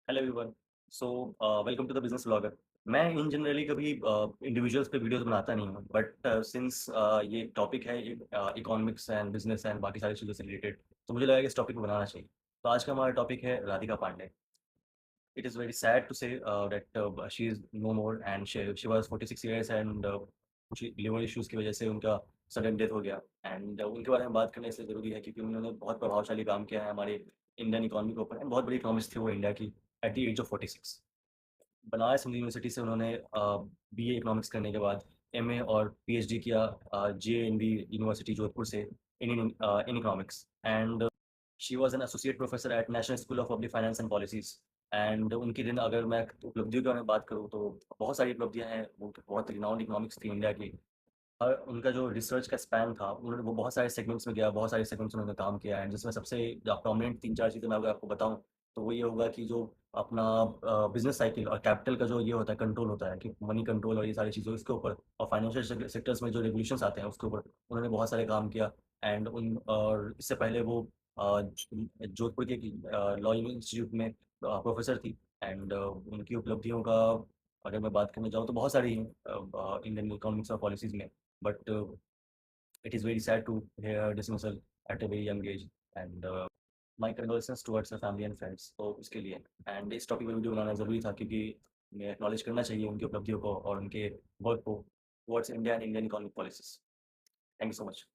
Hello everyone. So welcome to the business vlogger. मैं in generally कभी individuals पे videos बनाता नहीं हूँ, बट सिंस ये टॉपिक है इकोनॉमिक्स एंड बिजनेस एंड बाकी सारी चीज़ों से रिलेटेड, तो मुझे लगा कि इस टॉपिक को बनाना चाहिए। तो आज का हमारा टॉपिक है Radhika Pandey. It is very sad to say that she is no more and she was 46 years and कुछ लिवर इश्यूज़ की वजह से उनका सडन डेथ हो गया। एंड उनके बारे में बात करना इसलिए ज़रूरी है क्योंकि उन्होंने बहुत प्रभावशाली काम किया है हमारे इंडियन इकोनॉमी के ऊपर, एंड बहुत बड़ी इकोनॉमिस्ट थी वो इंडिया की at the age of 46। Banaras Hindu university से उन्होंने बीए इकोनॉमिक्स करने के बाद एमए और पीएचडी किया जेएनवी यूनिवर्सिटी जोधपुर से in economics. And she was an associate professor at national school of public finance and policies. And उनके दिन अगर मैं उपलब्धियों के बारे में बात करूँ तो बहुत सारी उपलब्धियां हैं। वो बहुत रिनाउंड इकोनॉमिक्स थी इंडिया की। और उनका जो रिसर्च का स्पैन था, उन्होंने वो बहुत सारे सेगमेंट्स में गया, बहुत सारे सेगमेंट्स में उन्होंने काम किया है। जिसमें सबसे प्रोमिनेंट तीन चार चीज़ें मैं अगर आपको बताऊं तो वो ये होगा कि जो अपना बिजनेस साइकिल और कैपिटल का जो ये होता है कंट्रोल होता है कि मनी कंट्रोल और ये सारी चीज़ें इसके ऊपर, और फाइनेंशियल सेक्टर्स में जो रेगुलेशंस आते हैं उसके ऊपर उन्होंने बहुत सारे काम किया। एंड उन और इससे पहले वो जोधपुर के लॉ इंस्टीट्यूट में प्रोफेसर थी। एंड उनकी उपलब्धियों का अगर मैं बात करने जाऊँ तो बहुत सारी हैं इंडियन इकोनॉमिक्स और पॉलिसीज़ में। But it is very sad to hear dismissal at a very young age, and my condolences towards her family and friends। तो इसके लिए एंड इस टॉपिक पे वीडियो बनाना ज़रूरी था क्योंकि मैं एक्नॉलेज करना चाहिए उनकी उपलब्धियों को और उनके वर्क को towards India and Indian economic policies. Thank you so much.